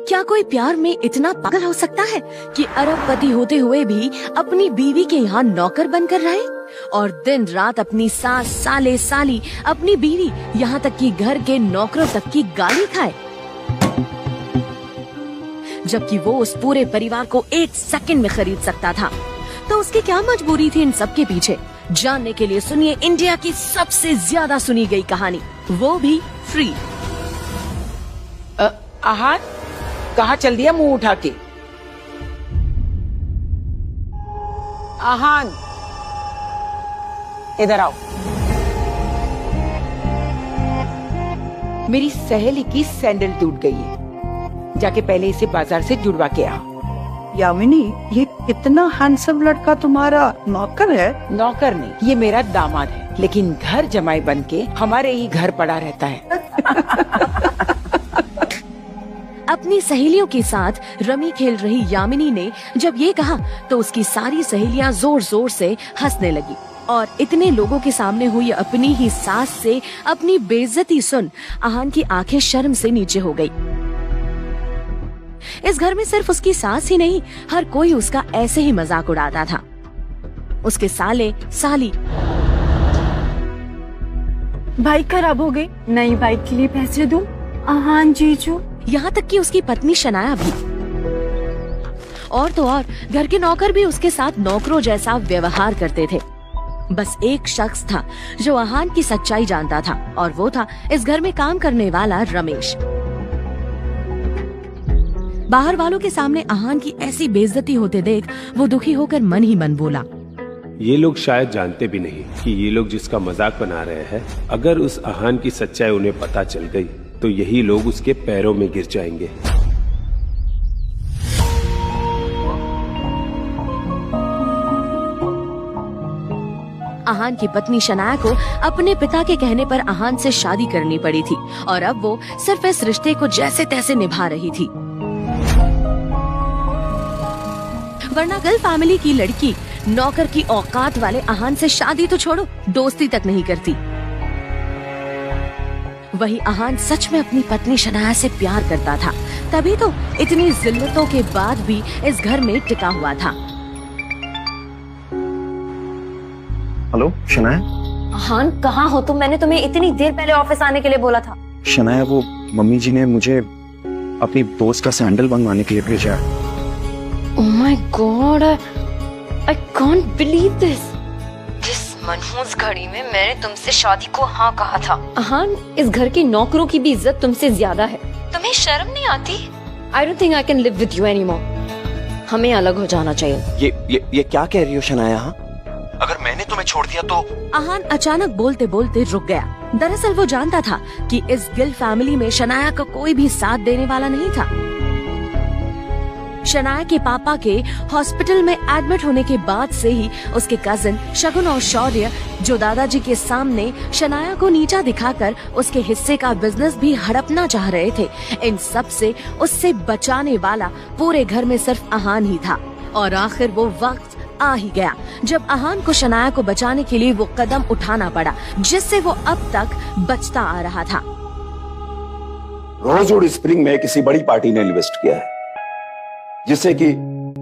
क्या कोई प्यार में इतना पागल हो सकता है कि अरबपति होते हुए भी अपनी बीवी के यहाँ नौकर बनकर रहे और दिन रात अपनी सास, साले, साली, अपनी बीवी, यहाँ तक कि घर के नौकरों तक की गाली खाए, जबकि वो उस पूरे परिवार को 1 सेकंड में खरीद सकता था। तो उसकी क्या मजबूरी थी इन सब के पीछे? जानने के लिए सुनिए इंडिया की सबसे ज्यादा सुनी गई कहानी, वो भी फ्री। आहान, कहाँ चल दिया मुंह उठा के? आहान, इधर आओ। मेरी सहेली की सैंडल टूट गई है, जाके पहले इसे बाजार से जुड़वा के आओ। यामिनी, ये कितना हैंडसम लड़का तुम्हारा नौकर है? नौकर नहीं, ये मेरा दामाद है, लेकिन घर जमाई बन के हमारे ही घर पड़ा रहता है। अपनी सहेलियों के साथ रमी खेल रही यामिनी ने जब ये कहा तो उसकी सारी सहेलियां जोर जोर से हंसने लगी और इतने लोगों के सामने हुई अपनी ही सास से अपनी बेइज्जती सुन आहान की आंखें शर्म से नीचे हो गई। इस घर में सिर्फ उसकी सास ही नहीं, हर कोई उसका ऐसे ही मजाक उड़ाता था। उसके साले, साली। बाइक खराब हो गई, नई बाइक के लिए पैसे दूं? आहान जीजू। यहाँ तक कि उसकी पत्नी शनाया भी। और तो और घर के नौकर भी उसके साथ नौकरों जैसा व्यवहार करते थे। बस एक शख्स था जो आहान की सच्चाई जानता था और वो था इस घर में काम करने वाला रमेश। बाहर वालों के सामने आहान की ऐसी बेइज्जती होते देख वो दुखी होकर मन ही मन बोला, ये लोग शायद जानते भी नहीं कि ये लोग जिसका मजाक बना रहे हैं, अगर उस आहान की सच्चाई उन्हें पता चल गई तो यही लोग उसके पैरों में गिर जाएंगे। आहान की पत्नी शनाया को अपने पिता के कहने पर आहान से शादी करनी पड़ी थी और अब वो सिर्फ इस रिश्ते को जैसे तैसे निभा रही थी, वरना गिल फैमिली की लड़की नौकर की औकात वाले आहान से शादी तो छोड़ो, दोस्ती तक नहीं करती। वही आहान सच में अपनी पत्नी शनाया से प्यार करता था, तभी तो इतनी जिल्लतों के बाद भी इस घर में टिका हुआ था। हेलो शनाया। आहान, कहाँ हो तुम? मैंने तुम्हें इतनी देर पहले ऑफिस आने के लिए बोला था। शनाया, वो मम्मी जी ने मुझे अपनी दोस्त का सैंडल मंगवाने के लिए भेजा है। Oh my God, I can't believe this. मनहूस घड़ी में मैंने तुमसे शादी को हाँ कहा था। आहान, इस घर के नौकरों की भी इज्जत तुमसे ज्यादा है। तुम्हें शर्म नहीं आती? I don't think I can live with you anymore. हमें अलग हो जाना चाहिए। ये क्या कह रही हो शनाया? अगर मैंने तुम्हें छोड़ दिया तो? आहान अचानक बोलते बोलते रुक गया। दरअसल वो जानता था कि इस गिल फैमिली में शनाया का कोई भी साथ देने वाला नहीं था। शनाया के पापा के हॉस्पिटल में एडमिट होने के बाद से ही उसके कजिन शगुन और शौर्य, जो दादाजी के सामने शनाया को नीचा दिखाकर उसके हिस्से का बिजनेस भी हड़पना चाह रहे थे, इन सब से उससे बचाने वाला पूरे घर में सिर्फ आहान ही था। और आखिर वो वक्त आ ही गया जब आहान को शनाया को बचाने के लिए वो कदम उठाना पड़ा जिससे वो अब तक बचता आ रहा था। रोजवुड स्प्रिंग में किसी बड़ी पार्टी ने इन्वेस्ट किया है, जिससे कि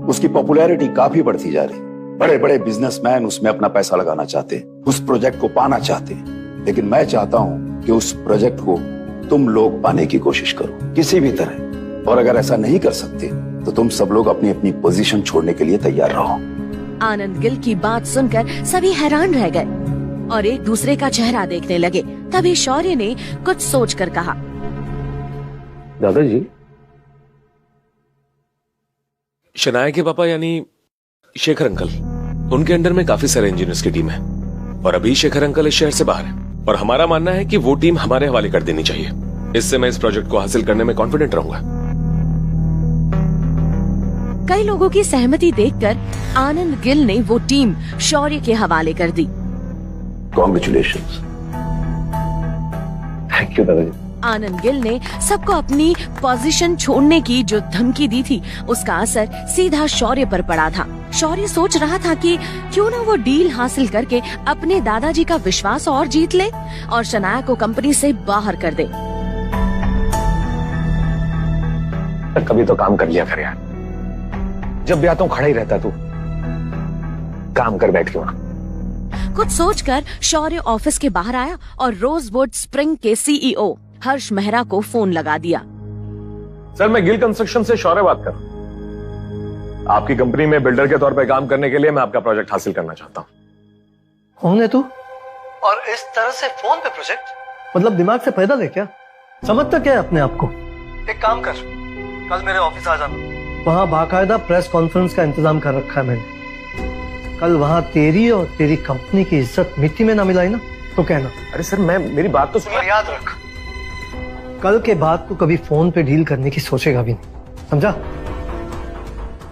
उसकी पॉपुलैरिटी काफी बढ़ती जा रही। बड़े बड़े बिजनेसमैन उसमें अपना पैसा लगाना चाहते हैं, उस प्रोजेक्ट को पाना चाहते हैं, लेकिन मैं चाहता हूं कि उस प्रोजेक्ट को तुम लोग पाने की कोशिश करो किसी भी तरह। और अगर ऐसा नहीं कर सकते तो तुम सब लोग अपनी अपनी पोजीशन छोड़ने के लिए तैयार रहो। आनंद गिल की बात सुनकर सभी हैरान रह गए और एक दूसरे का चेहरा देखने लगे। तभी शौर्य ने कुछ सोचकर कहा, दादाजी, शनाया के पापा यानी शेखर अंकल, उनके अंडर में काफी सारे इंजीनियर्स की टीम है और अभी शेखर अंकल इस शहर से बाहर है और हमारा मानना है कि वो टीम हमारे हवाले कर देनी चाहिए। इससे मैं इस प्रोजेक्ट को हासिल करने में कॉन्फिडेंट रहूंगा। कई लोगों की सहमति देखकर आनंद गिल ने वो टीम शौर्य के हवाले कर दी। कॉन्ग्रेचुलेशंस। थैंक यू दादाजी। आनंद गिल ने सबको अपनी पोजीशन छोड़ने की जो धमकी दी थी उसका असर सीधा शौर्य पर पड़ा था। शौर्य सोच रहा था कि क्यों ना वो डील हासिल करके अपने दादाजी का विश्वास और जीत ले और शनाया को कंपनी से बाहर कर दे। कभी तो काम कर लिया कर यार। जब भी आता हूँ खड़ा ही रहता तू। काम कर बैठ के वहां। कुछ सोचकर शौर्य ऑफिस के बाहर आया और रोजवुड स्प्रिंग के सीईओ हर्ष मेहरा को फोन लगा दिया। सर, मैं गिल कंस्ट्रक्शन से शौर्य बात कर रहा हूं। आपकी कंपनी में बिल्डर के तौर पे काम करने के लिए मैं आपका प्रोजेक्ट हासिल करना चाहता हूं। कौन है तू? और इस तरह से फोन पे प्रोजेक्ट? मतलब दिमाग से पैदल है क्या? समझता क्या है अपने आप को? एक काम कर, कल मेरे ऑफिस आ जाना। वहां बाकायदा प्रेस कॉन्फ्रेंस का इंतजाम कर रखा है मैंने। कल वहां तेरी और तेरी कंपनी की इज्जत मिट्टी में ना मिलाई ना तो कहना। अरे सर, मेरी बात तो सुन। याद रख, कल के बाद तू कभी फोन पे डील करने की सोचेगा भी नहीं, समझा?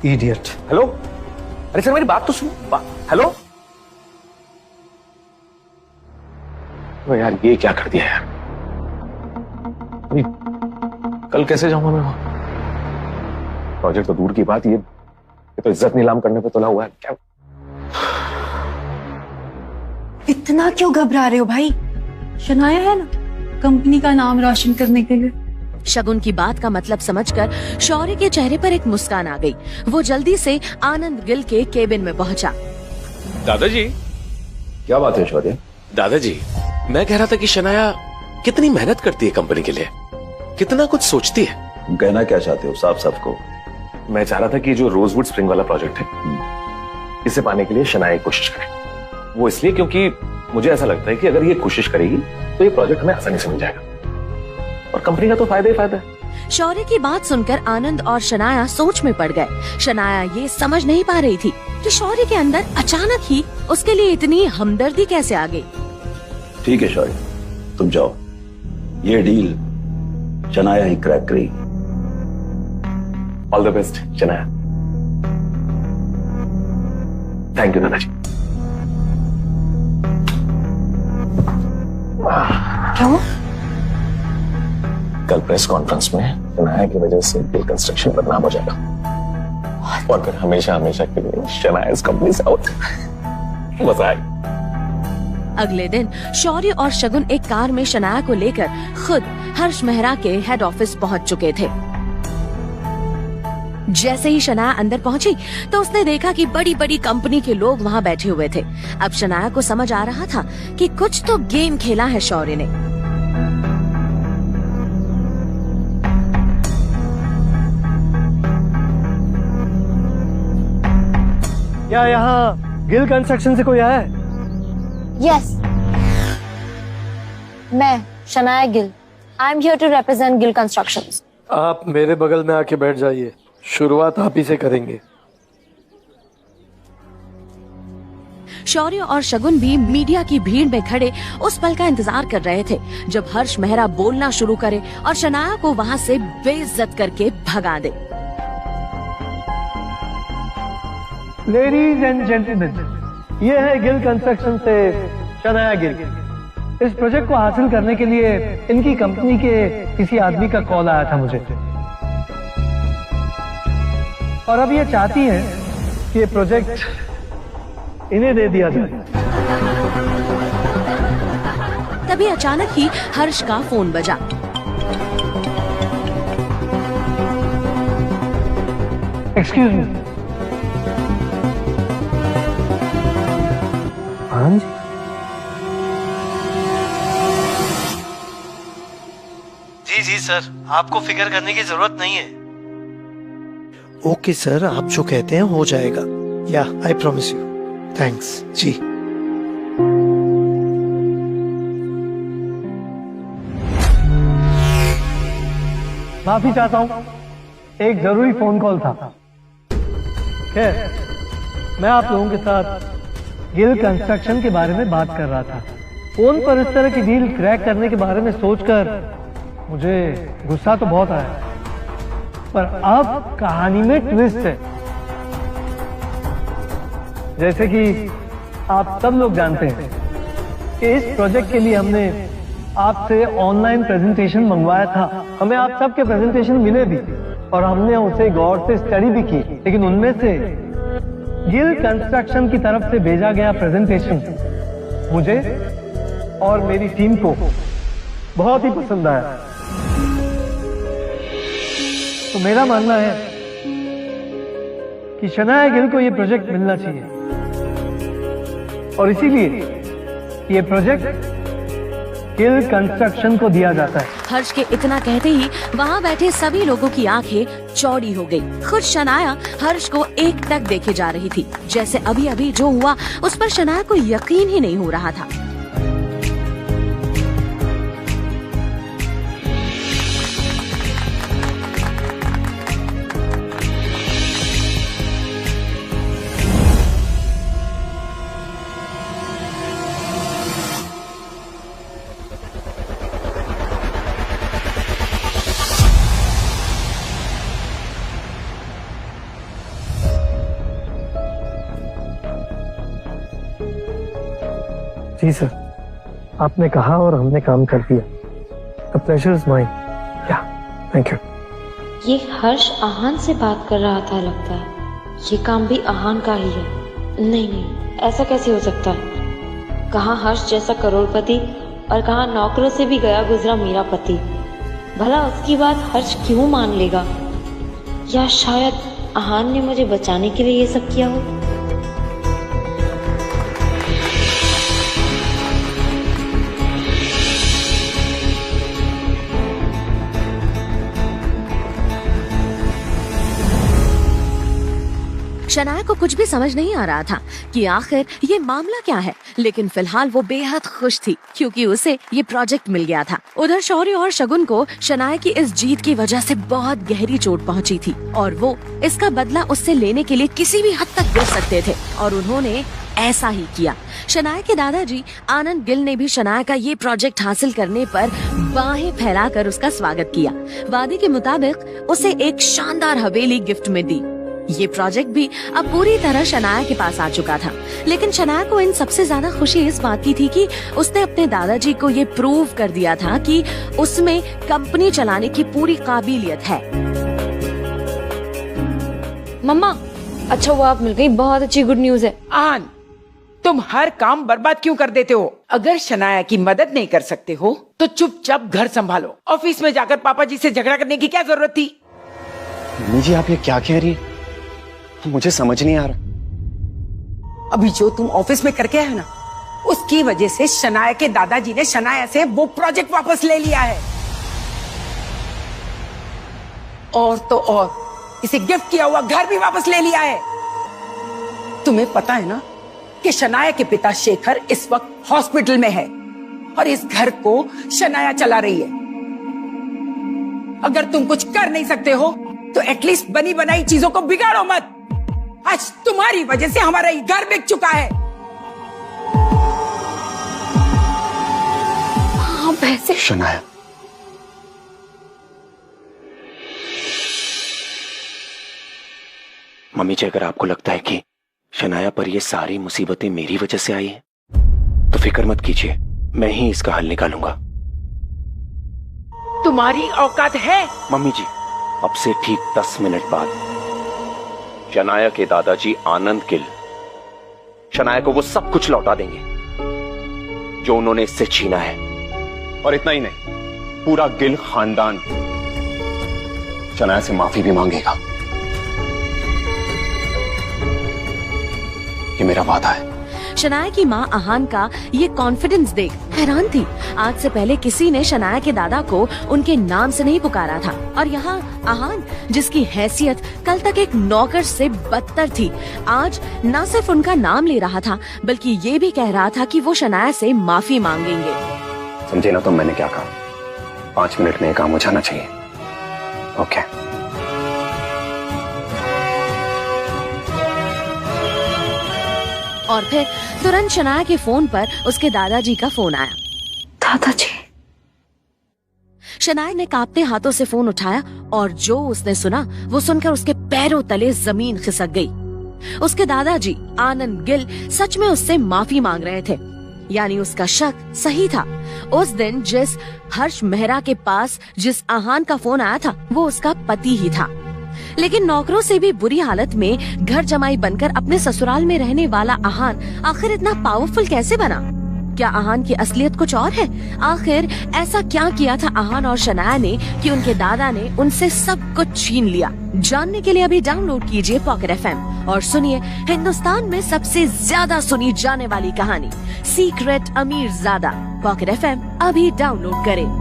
इडियट। हेलो, अरे सर मेरी बात तो सुन। हेलो। तो यार ये क्या कर दिया यार? अभी कल कैसे जाऊंगा मैं वहां? प्रोजेक्ट तो दूर की बात, ये तो इज्जत नीलाम करने पे तुला हुआ है क्या? इतना क्यों घबरा रहे हो भाई? शनाया है ना, कंपनी का नाम रोशन करने के लिए। शगुन की बात का मतलब समझकर शौर्य के चेहरे पर एक मुस्कान आ गई। वो जल्दी से आनंद गिल के केबिन में पहुंचा। दादाजी। क्या बात है शौर्य? दादाजी, मैं कह रहा था कि शनाया कितनी मेहनत करती है कंपनी के लिए, कितना कुछ सोचती है। तुम कहना क्या चाहते हो? साफ साफ को। मैं चाह रहा था कि जो रोजवुड स्प्रिंग वाला प्रोजेक्ट है, इसे पाने के लिए शनाया कोशिश करे। वो इसलिए क्योंकि मुझे ऐसा लगता है कि अगर ये कोशिश करेगी तो ये प्रोजेक्ट हमें आसानी से मिल जाएगा और कंपनी का तो फायदा ही फायदा है। शौर्य की बात सुनकर आनंद और शनाया सोच में पड़ गए। शनाया ये समझ नहीं पा रही थी कि शौर्य के अंदर अचानक ही उसके लिए इतनी हमदर्दी कैसे आ गई। ठीक है शौर्य, तुम जाओ। ये डील शनाया ही क्रैक करेगी। All the best Shanaya. Thank you दादाजी। क्यों? कल प्रेस कॉन्फ्रेंस में शनाया की वजह से गिल कंस्ट्रक्शन बदनाम हो जाएगा और फिर हमेशा हमेशा के लिए शनाया इस कंपनी से आउट। मजा आएगा। अगले दिन शौर्य और शगुन एक कार में शनाया को लेकर खुद हर्ष मेहरा के हेड ऑफिस पहुंच चुके थे। जैसे ही शनाया अंदर पहुंची तो उसने देखा कि बड़ी बड़ी कंपनी के लोग वहां बैठे हुए थे। अब शनाया को समझ आ रहा था कि कुछ तो गेम खेला है शौर्य ने। क्या यहाँ गिल कंस्ट्रक्शन से कोई आया है? यस, मैं Shanaya Gill. I am here to represent Gill Constructions. आप मेरे बगल में आके बैठ जाइए, शुरुआत आप ही से करेंगे। शौर्य और शगुन भी मीडिया की भीड़ में खड़े उस पल का इंतजार कर रहे थे जब हर्ष मेहरा बोलना शुरू करे और शनाया को वहां से बेइज्जत करके भगा दे। लेडीज एंड जेंटलमैन, ये है गिल कंस्ट्रक्शन से शनाया गिल। इस प्रोजेक्ट को हासिल करने के लिए इनकी कंपनी के किसी आदमी का कॉल आया था मुझे, और अब ये चाहती हैं कि ये प्रोजेक्ट इन्हें दे दिया जाए। तभी अचानक ही हर्ष का फोन बजा। Excuse me. हाँ जी। जी सर, आपको फिक्र करने की जरूरत नहीं है। ओके सर, आप जो कहते हैं हो जाएगा। या आई प्रॉमिस यू। थैंक्स जी। माफी चाहता हूं, एक जरूरी फोन कॉल था। खैर, मैं आप लोगों के साथ गिल कंस्ट्रक्शन के बारे में बात कर रहा था। फोन पर इस तरह की डील क्रैक करने के बारे में सोचकर मुझे गुस्सा तो बहुत आया, पर अब कहानी में ट्विस्ट है। जैसे कि आप सब लोग जानते हैं कि इस प्रोजेक्ट के लिए हमने आपसे ऑनलाइन प्रेजेंटेशन मंगवाया था। हमें आप सबके प्रेजेंटेशन मिले भी और हमने उसे गौर से स्टडी भी की, लेकिन उनमें से गिल कंस्ट्रक्शन की तरफ से भेजा गया प्रेजेंटेशन मुझे और मेरी टीम को बहुत ही पसंद आया। तो मेरा मानना है कि शनाया गिल को ये प्रोजेक्ट मिलना चाहिए और इसीलिए ये प्रोजेक्ट गिल कंस्ट्रक्शन को दिया जाता है। हर्ष के इतना कहते ही वहाँ बैठे सभी लोगों की आंखें चौड़ी हो गई। खुद शनाया हर्ष को एकटक देखे जा रही थी, जैसे अभी अभी जो हुआ उस पर शनाया को यकीन ही नहीं हो रहा था। जी सर, आपने कहा और हमने काम कर दिया। The pleasure is mine. Yeah, thank you. ये हर्ष आहान से बात कर रहा था लगता है। ये काम भी आहान का ही है। नहीं, ऐसा कैसे हो सकता है? कहाँ हर्ष जैसा करोड़पति और कहाँ नौकरों से भी गया गुजरा मेरा पति। भला उसकी बात हर्ष क्यों मान लेगा? या शायद आहान ने मुझे बचाने के लिए ये सब किया हो। शनाया को कुछ भी समझ नहीं आ रहा था कि आखिर ये मामला क्या है, लेकिन फिलहाल वो बेहद खुश थी क्योंकि उसे ये प्रोजेक्ट मिल गया था। उधर शौर्य और शगुन को शनाया की इस जीत की वजह से बहुत गहरी चोट पहुंची थी और वो इसका बदला उससे लेने के लिए किसी भी हद तक गिर सकते थे और उन्होंने ऐसा ही किया। शनाया के दादाजी आनंद गिल ने भी शनाया का ये प्रोजेक्ट हासिल करने पर बाहें फैलाकर उसका स्वागत किया। वादे के मुताबिक उसे एक शानदार हवेली गिफ्ट में दी। ये प्रोजेक्ट भी अब पूरी तरह शनाया के पास आ चुका था, लेकिन शनाया को इन सबसे ज्यादा खुशी इस बात की थी कि उसने अपने दादाजी को ये प्रूव कर दिया था कि उसमें कंपनी चलाने की पूरी काबिलियत है। मम्मा, अच्छा हुआ आप मिल गई, बहुत अच्छी गुड न्यूज है। आन, तुम हर काम बर्बाद क्यों कर देते हो? अगर शनाया की मदद नहीं कर सकते हो तो चुपचाप घर संभालो। ऑफिस में जाकर पापा जी से झगड़ा करने की क्या जरूरत थी? मम्मी जी, आप ये क्या कह रही है? मुझे समझ नहीं आ रहा। अभी जो तुम ऑफिस में करके आए ना, उसकी वजह से शनाया के दादाजी ने शनाया से वो प्रोजेक्ट वापस ले लिया है। और तो और इसे गिफ्ट किया हुआ घर भी वापस ले लिया है। तुम्हें पता है ना कि शनाया के पिता शेखर इस वक्त हॉस्पिटल में है और इस घर को शनाया चला रही है। अगर तुम कुछ कर नहीं सकते हो तो एटलीस्ट बनी बनाई चीजों को बिगाड़ो मत। आज तुम्हारी वजह से हमारा ये घर बिक चुका है। हाँ, वैसे शनाया, मम्मी जी, अगर आपको लगता है कि शनाया पर ये सारी मुसीबतें मेरी वजह से आई हैं, तो फिक्र मत कीजिए, मैं ही इसका हल निकालूंगा। तुम्हारी औकात है? मम्मी जी, अब से ठीक 10 मिनट बाद शनाया के दादाजी आनंद गिल शनाया को वो सब कुछ लौटा देंगे जो उन्होंने इससे छीना है। और इतना ही नहीं, पूरा गिल खानदान शनाया से माफी भी मांगेगा। ये मेरा वादा है। शनाया की माँ आहान का ये कॉन्फिडेंस देख हैरान थी। आज से पहले किसी ने शनाया के दादा को उनके नाम से नहीं पुकारा था और यहाँ आहान, जिसकी हैसियत कल तक एक नौकर से बदतर थी, आज न सिर्फ उनका नाम ले रहा था बल्कि ये भी कह रहा था कि वो शनाया से माफी मांगेंगे। समझे ना तुम मैंने क्या कहा? 5 मिनट में ये काम हो जाना चाहिए। ओके। और फिर तुरंत शनाया के फोन पर उसके दादाजी का फोन आया। दादाजी। शनाया ने कांपते हाथों से फोन उठाया और जो उसने सुना वो सुनकर उसके पैरों तले जमीन खिसक गई। उसके दादाजी आनंद गिल सच में उससे माफी मांग रहे थे, यानी उसका शक सही था। उस दिन जिस हर्ष मेहरा के पास जिस आहान का फोन आया था वो उसका पति ही था। लेकिन नौकरों से भी बुरी हालत में घर जमाई बनकर अपने ससुराल में रहने वाला आहान आखिर इतना पावरफुल कैसे बना? क्या आहान की असलियत कुछ और है? आखिर ऐसा क्या किया था आहान और शनाया ने कि उनके दादा ने उनसे सब कुछ छीन लिया? जानने के लिए अभी डाउनलोड कीजिए पॉकेट FM और सुनिए हिंदुस्तान में सबसे ज्यादा सुनी जाने वाली कहानी सीक्रेट अमीरजादा। पॉकेट FM अभी डाउनलोड करें।